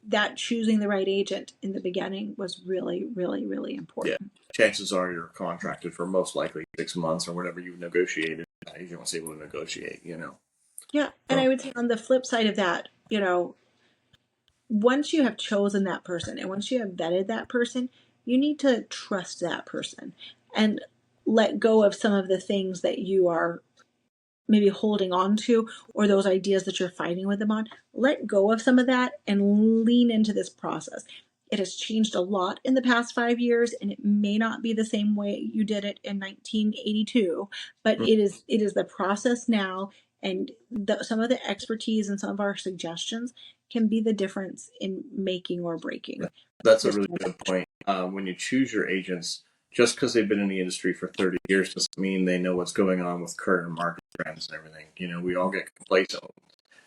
that choosing the right agent in the beginning was really, really, really yeah. important. Chances are you're contracted for most likely 6 months or whatever you negotiated. That agent was able to negotiate. Yeah, and So I would say on the flip side of that, once you have chosen that person and once you have vetted that person, you need to trust that person and let go of some of the things that you are maybe holding on to or those ideas that you're fighting with them on. Let go of some of that and lean into this process. It has changed a lot in the past 5 years, and it may not be the same way you did it in 1982, but it is the process now, and some of the expertise and some of our suggestions can be the difference in making or breaking that's a this really good transaction. point. When you choose your agents, just because they've been in the industry for 30 years doesn't mean they know what's going on with current market trends and everything. We all get complacent,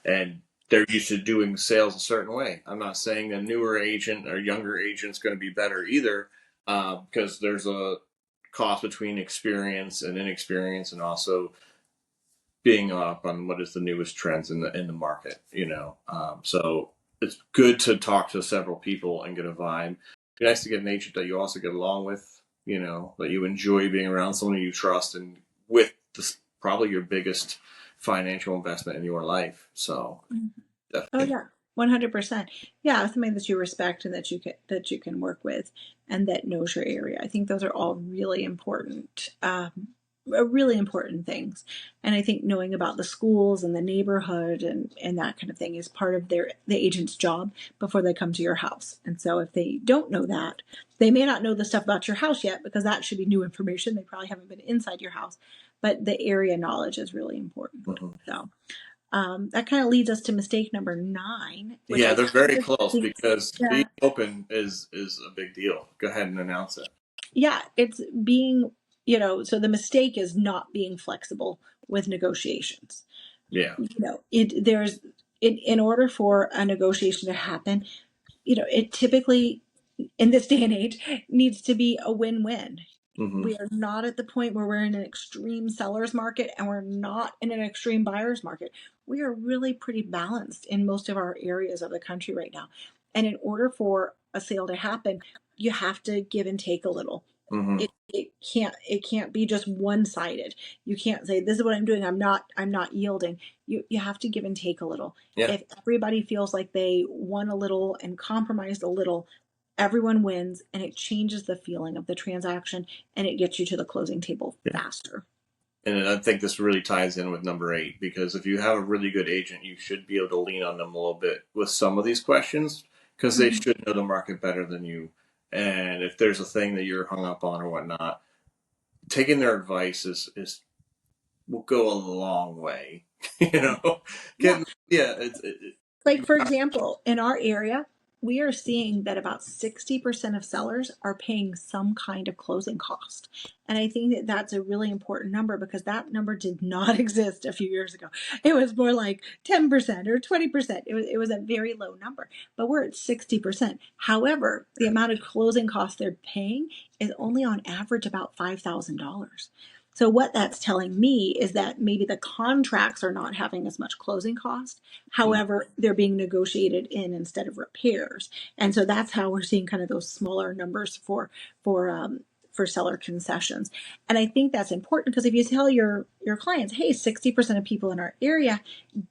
and they're used to doing sales a certain way. I'm not saying a newer agent or younger agent is going to be better either, because there's a cost between experience and inexperience, and also being up on what is the newest trends in the market. So it's good to talk to several people and get a vibe. It'd be nice to get an agent that you also get along with. That you enjoy being around, someone you trust, and with this probably your biggest financial investment in your life. So Oh definitely, yeah, 100%. Yeah, somebody that you respect and that you can work with, and that knows your area. I think those are all really important things. And I think knowing about the schools and the neighborhood and that kind of thing is part of the agent's job before they come to your house. And so if they don't know that, they may not know the stuff about your house yet because that should be new information. They probably haven't been inside your house, but the area knowledge is really important. mhm. So. That kind of leads us to mistake number 9, which Yeah, I they're very think, close because being yeah, open is a big deal. Go ahead and announce it. yeah, it's being, so the mistake is not being flexible with negotiations. Yeah. In order for a negotiation to happen, it typically in this day and age needs to be a win-win. Hmm. We are not at the point where we're in an extreme seller's market and we're not in an extreme buyer's market. We are really pretty balanced in most of our areas of the country right now. And in order for a sale to happen, you have to give and take a little. Hmm. It can't be just one-sided. You can't say this is what I'm doing. I'm not yielding. You have to give and take a little. Yeah. If everybody feels like they won a little and compromised a little, everyone wins, and it changes the feeling of the transaction, and it gets you to the closing table Yeah. faster. And I think this really ties in with number 8, because if you have a really good agent, you should be able to lean on them a little bit with some of these questions, because they Mhm. should know the market better than you. And if there's a thing that you're hung up on or whatnot, taking their advice is will go a long way. you know, Yeah. getting yeah, it, Like, for example, in our area, we are seeing that about 60% of sellers are paying some kind of closing cost. And I think that that's a really important number because that number did not exist a few years ago. It was more like 10% or 20%. It was a very low number, but we're at 60%. However, the amount of closing costs they're paying is only on average about $5,000. So what that's telling me is that maybe the contracts are not having as much closing cost. However, they're being negotiated in instead of repairs. And so that's how we're seeing kind of those smaller numbers for seller concessions. And I think that's important because if you tell your clients, hey, 60% of people in our area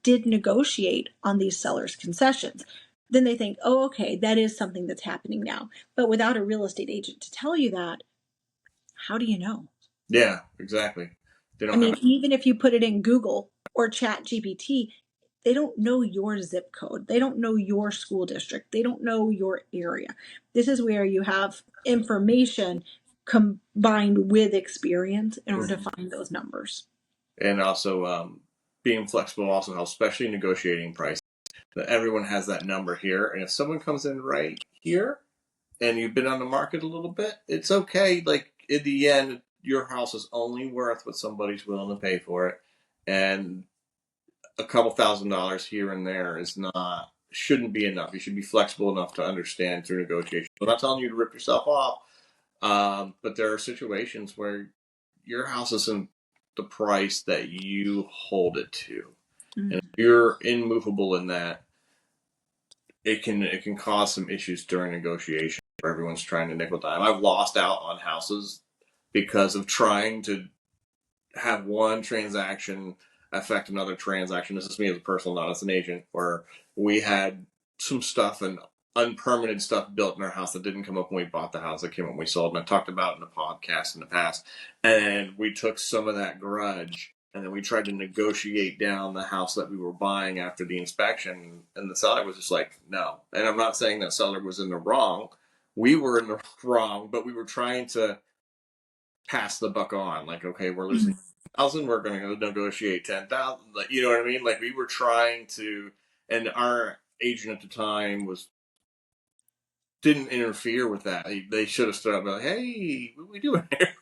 did negotiate on these sellers concessions, then they think, oh, okay, that is something that's happening now. But without a real estate agent to tell you that, how do you know? yeah, exactly. They I don't have. mean, even if you put it in Google or Chat GPT, they don't know your zip code. They don't know your school district. They don't know your area. This is where you have information combined with experience in order to Mhm. find those numbers. And also being flexible also helps, especially negotiating price. That everyone has that number here, and if someone comes in right here and you've been on the market a little bit, it's okay. Like in the end, your house is only worth what somebody's willing to pay for it, and a couple $1,000s here and there shouldn't be enough. You should be flexible enough to understand through negotiation. I'm not telling you to rip yourself off, but there are situations where your house isn't the price that you hold it to, and if you're immovable in that, it can cause some issues during negotiation where everyone's trying to nickel dime. I've lost out on houses because of trying to have one transaction affect another transaction. This is me as a person, not as an agent, where we had some stuff and unpermitted stuff built in our house that didn't come up when we bought the house, that came up when we sold. And I talked about it in a podcast in the past. And we took some of that grudge and then we tried to negotiate down the house that we were buying after the inspection. And the seller was just like, no. And I'm not saying that seller was in the wrong. We were in the wrong, but we were trying to pass the buck on. Like, okay, we're losing 1,000, we're going to negotiate 10,000. Like, you know what I mean? Like, we were trying to, and our agent at the time didn't interfere with that. They should have stood up and been like, hey, what are we doing here?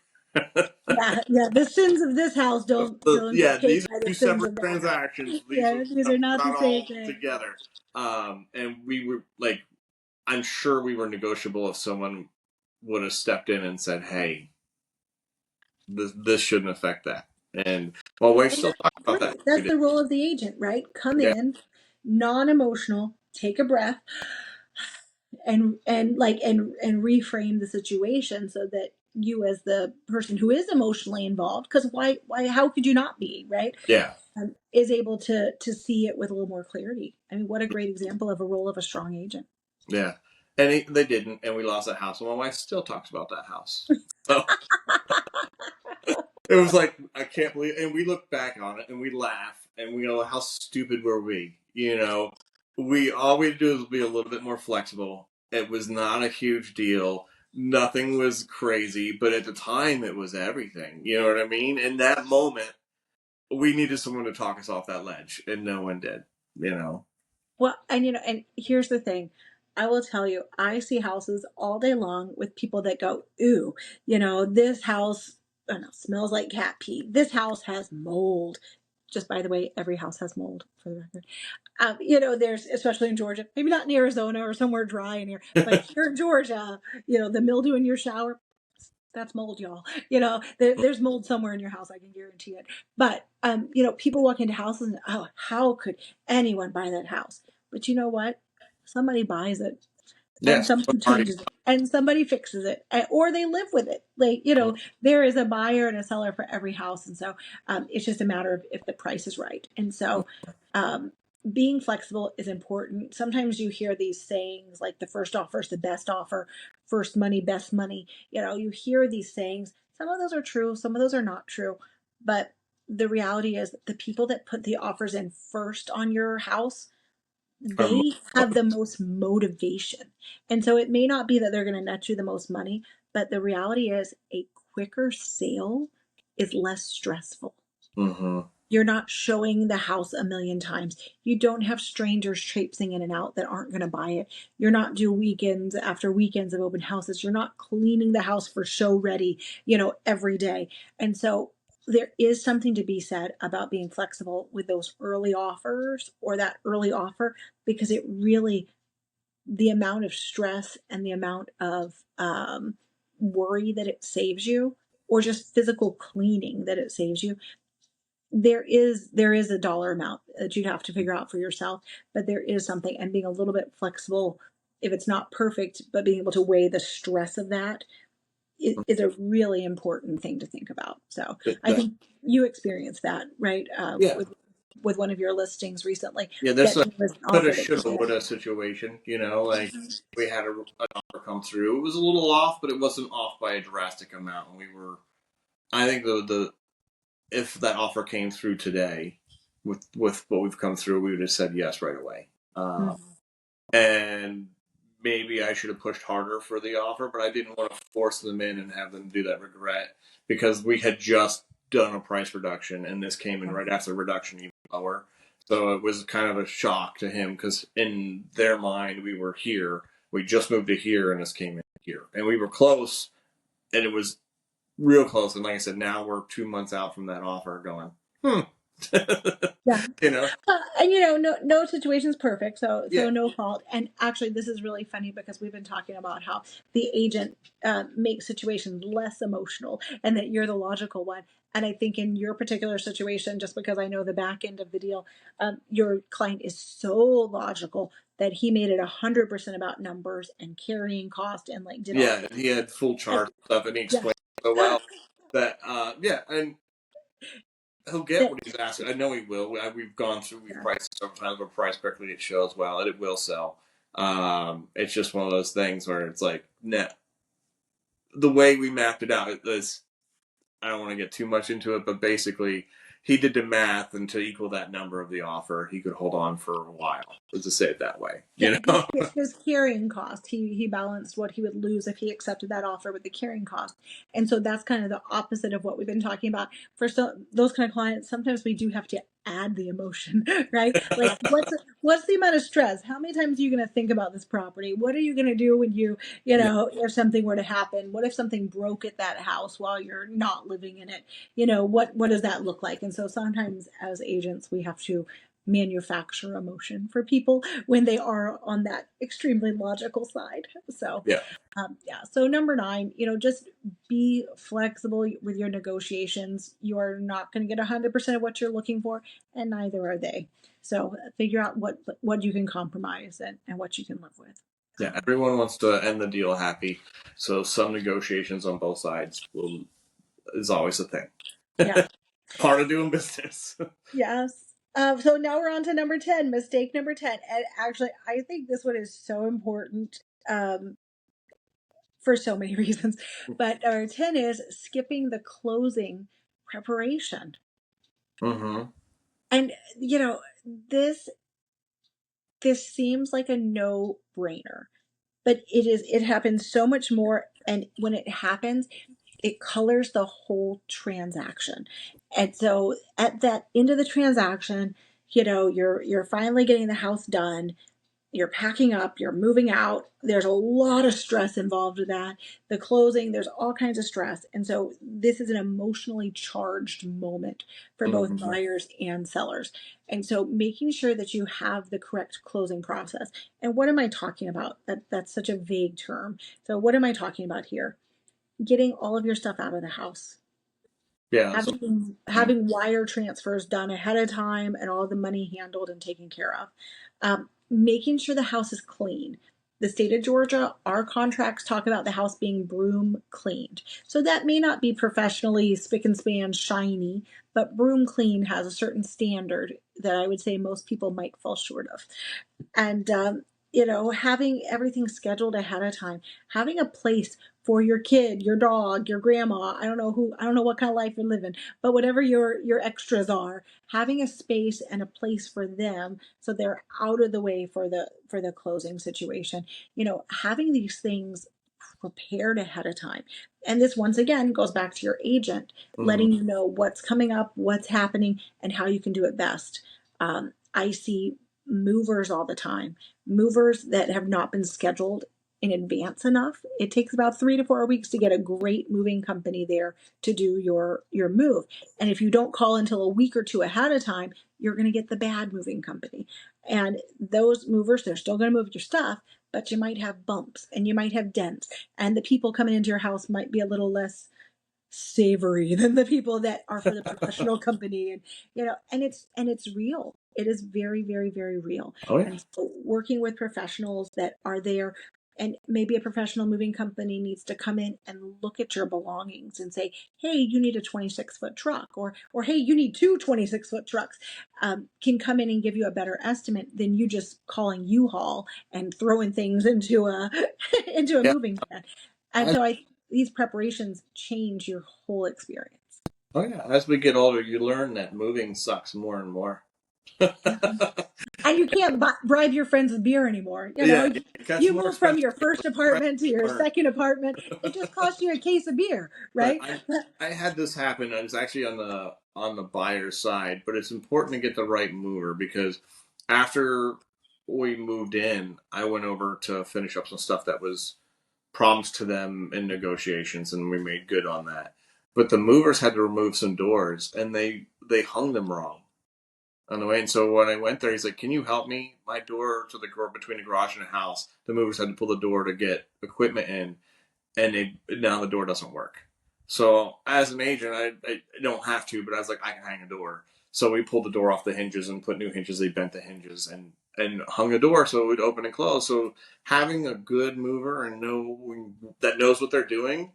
Yeah. The sins of this house don't Yeah, dictate these by are the two sins separate of that house. transactions. These Yeah, are these are not the not same all thing. together. And we were like, I'm sure we were negotiable if someone would have stepped in and said, hey, this shouldn't affect that. And my wife still talks about that. That's the role of the agent, right? Come Yeah, in, non-emotional, take a breath, and reframe the situation so that you, as the person who is emotionally involved, because why how could you not be, right? yeah, Is able to see it with a little more clarity. I mean, what a great example of a role of a strong agent. yeah. And they didn't, and we lost that house. And my wife still talks about that house. So it was like, I can't believe, and we look back on it and we laugh and we go, how stupid were we? You know, all we had to do was be a little bit more flexible. It was not a huge deal. Nothing was crazy, but at the time it was everything. You know what I mean? In that moment, we needed someone to talk us off that ledge, and no one did. You know? Well, and here's the thing. I will tell you, I see houses all day long with people that go, ooh, this house, I don't know, smells like cat pee. This house has mold. Just by the way, every house has mold, for the record. There's, especially in Georgia, maybe not in Arizona or somewhere dry in here, but here in Georgia, the mildew in your shower, that's mold, y'all. There's mold somewhere in your house. I can guarantee it. But, people walk into houses and, oh, how could anyone buy that house? But you know what? Somebody buys it and Yes. somebody changes it and somebody fixes it, or they live with it. Like, there is a buyer and a seller for every house. And so it's just a matter of if the price is right. And so um, being flexible is important. Sometimes you hear these sayings like the first offer is the best offer, first money, best money. You hear these sayings. Some of those are true, some of those are not true. But the reality is the people that put the offers in first on your house, they have the most motivation. And so it may not be that they're going to net you the most money, but the reality is a quicker sale is less stressful. Mm-hmm. You're not showing the house a million times. You don't have strangers traipsing in and out that aren't going to buy it. You're not doing weekends after weekends of open houses. You're not cleaning the house for show ready, every day. And so there is something to be said about being flexible with those early offers or that early offer, because it really, the amount of stress and the amount of worry that it saves you, or just physical cleaning that it saves you, there is a dollar amount that you'd have to figure out for yourself, but there is something, and being a little bit flexible, if it's not perfect, but being able to weigh the stress of that is a really important thing to think about. So I think you experienced that, right? Yeah. With one of your listings recently, Yeah, that there's a there was an coulda, offer that shoulda, woulda situation. Like we had an offer come through. It was a little off, but it wasn't off by a drastic amount. And we were, I think the if that offer came through today, with what we've come through, we would have said yes right away. Mhm. And maybe I should have pushed harder for the offer, but I didn't want to force them in and have them do that regret, because we had just done a price reduction and this came in right after the reduction, even lower. So it was kind of a shock to him, because in their mind, we were here. We just moved to here and this came in here. And we were close, and it was real close. And like I said, now we're 2 months out from that offer going, Yeah. you know? And no situation's perfect, so Yeah. no fault. And actually, this is really funny because we've been talking about how the agent makes situations less emotional, and that you're the logical one. And I think in your particular situation, just because I know the back end of the deal, your client is so logical that he made it 100% about numbers and carrying cost, and like did all Yeah. of He had full that. chart stuff and he Yeah. explained so well that, yeah. And he'll get That, what he's asking. I know he will. We've gone through, we've yeah. priced it several times. We're priced correctly. It shows well, and it will sell. It's just one of those things where it's like, nah, the way we mapped it out, it was, I don't want to get too much into it, but basically, he did the math, and to equal that number of the offer, he could hold on for a while. Let's just say it that way, Yeah, you know? his carrying cost. He balanced what he would lose if he accepted that offer with the carrying cost, and so that's kind of the opposite of what we've been talking about. For those kind of clients, sometimes we do have to add the emotion, right? Like, what's the amount of stress? How many times are you going to think about this property? What are you going to do when Yeah, if something were to happen? What if something broke at that house while you're not living in it? What does that look like? And so sometimes as agents, we have to manufacture emotion for people when they are on that extremely logical side. So, yeah, yeah. So number 9, just be flexible with your negotiations. You are not going to get 100% of what you're looking for, and neither are they. So figure out what you can compromise and what you can live with. yeah. Everyone wants to end the deal happy, so some negotiations on both sides is always a thing. Yeah. Part of doing business. Yes. So now we're on to number 10, mistake number 10. And actually, I think this one is so important. For so many reasons. But number 10 is skipping the closing preparation. Mm-hmm. And this this seems like a no-brainer, but it happens so much more, and when it happens, it colors the whole transaction. And so at that end of the transaction, you're finally getting the house done, you're packing up, you're moving out. There's a lot of stress involved with that. The closing, there's all kinds of stress. And so this is an emotionally charged moment for both Mm-hmm. buyers and sellers. And so making sure that you have the correct closing process. And what am I talking about? That's such a vague term. So what am I talking about here? Getting all of your stuff out of the house, Yeah. So, having wire transfers done ahead of time and all the money handled and taken care of, making sure the house is clean. The state of Georgia, our contracts talk about the house being broom cleaned. So that may not be professionally spick and span shiny, but broom clean has a certain standard that I would say most people might fall short of. And having everything scheduled ahead of time, having a place for your kid, your dog, your grandma, I don't know what kind of life you're living, but whatever your extras are, having a space and a place for them so they're out of the way for the closing situation. Having these things prepared ahead of time. And this once again goes back to your agent, mm-hmm. letting you know what's coming up, what's happening, and how you can do it best. I see movers all the time, movers that have not been scheduled in advance enough. It takes about 3 to 4 weeks to get a great moving company there to do your move. And if you don't call until a week or two ahead of time, you're going to get the bad moving company. And those movers, they're still going to move your stuff, but you might have bumps and you might have dents, and the people coming into your house might be a little less savory than the people that are for the professional company. And it's real. It is very, very, very real. Oh yeah. And so working with professionals that are there, and maybe a professional moving company needs to come in and look at your belongings and say, hey, you need a 26-foot truck, or hey, you need two 26-foot trucks, can come in and give you a better estimate than you just calling U-Haul and throwing things into a into a Yeah. moving van. And so these preparations change your whole experience. Oh yeah. As we get older, you learn that moving sucks more and more. Yeah. And you can't bribe your friends with beer anymore. Yeah, it gets You more move from expensive. your first apartment to your second apartment. It just costs you a case of beer, But right? I had this happen. I was actually on the buyer's side, but it's important to get the right mover because after we moved in, I went over to finish up some stuff that was promised to them in negotiations, and we made good on that. but the movers had to remove some doors, and they hung them wrong on the way. And so when I went there, he's like, "Can you help me? My door to the between the garage and the house, the movers had to pull the door to get equipment in, and now the door doesn't work." So as an agent, I don't have to, but I was like, I can hang a door. So we pulled the door off the hinges and put new hinges. They bent the hinges and hung a door so it would open and close. So having a good mover and that knows what they're doing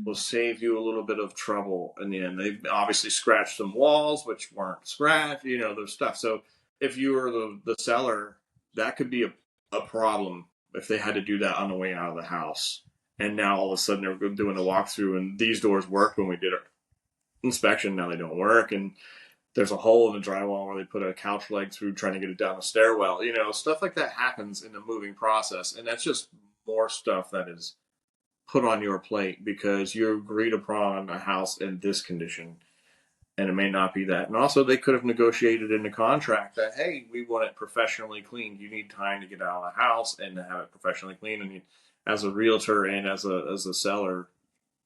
will save you a little bit of trouble in the end. They obviously scratched some walls, which weren't scratched, those stuff. So if you were the seller, that could be a problem if they had to do that on the way out of the house. And now all of a sudden they're doing a walkthrough and these doors worked when we did our inspection. Now they don't work. And there's a hole in the drywall where they put a couch leg through trying to get it down the stairwell. Stuff like that happens in the moving process. And that's just more stuff that is put on your plate because you agreed upon a house in this condition, and it may not be that. And also, they could have negotiated in the contract that, hey, we want it professionally cleaned. You need time to get out of the house and to have it professionally cleaned. And as a realtor and as a seller,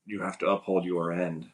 you have to uphold your end.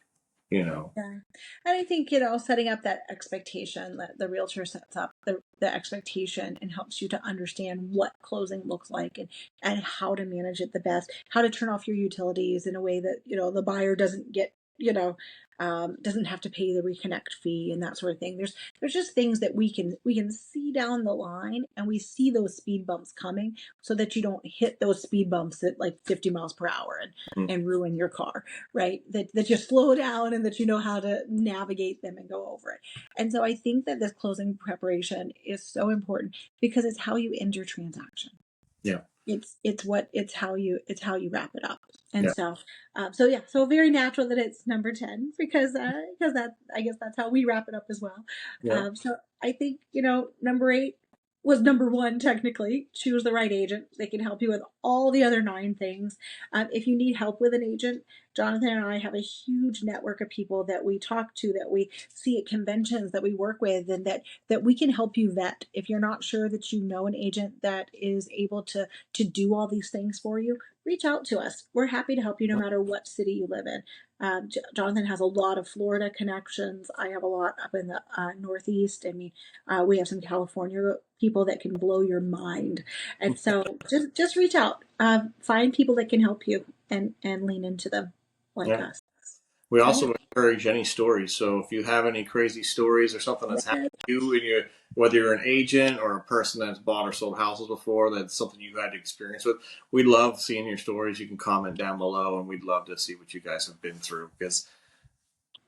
Yeah. And I think, setting up that expectation that the realtor sets up the expectation and helps you to understand what closing looks like and how to manage it the best, how to turn off your utilities in a way that, the buyer doesn't get, doesn't have to pay the reconnect fee and that sort of thing. There's just things that we can see down the line and we see those speed bumps coming so that you don't hit those speed bumps at like 50 miles per hour and ruin your car, right? That you slow down and that you know how to navigate them and go over it. And so I think that this closing preparation is so important because it's how you end your transaction. Yeah. It's how you wrap it up. And Yeah. so very natural that it's number 10 because that, I guess that's how we wrap it up as well. Yeah. So I think, number 8 was number 1 technically. Choose the right agent. They can help you with all the other 9 things. If you need help with an agent, Jonathon and I have a huge network of people that we talk to, that we see at conventions, that we work with, and that we can help you vet. If you're not sure that you know an agent that is able to do all these things for you, reach out to us. We're happy to help you no matter what city you live in. Jonathon has a lot of Florida connections. I have a lot up in the Northeast. I mean, we have some California people that can blow your mind. And so just reach out. Find people that can help you and lean into them like us. We also encourage any stories. So if you have any crazy stories or something that's happened to you, and whether you're an agent or a person that's bought or sold houses before, that's something you had experience with, we love seeing your stories. You can comment down below, and we'd love to see what you guys have been through. Because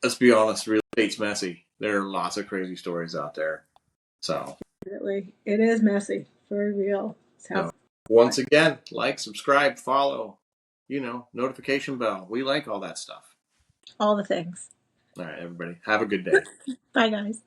let's be honest, real estate's messy. There are lots of crazy stories out there. So it is messy for real. So once again, like, subscribe, follow, notification bell. We like all that stuff. All the things. All right, everybody. Have a good day. Bye, guys.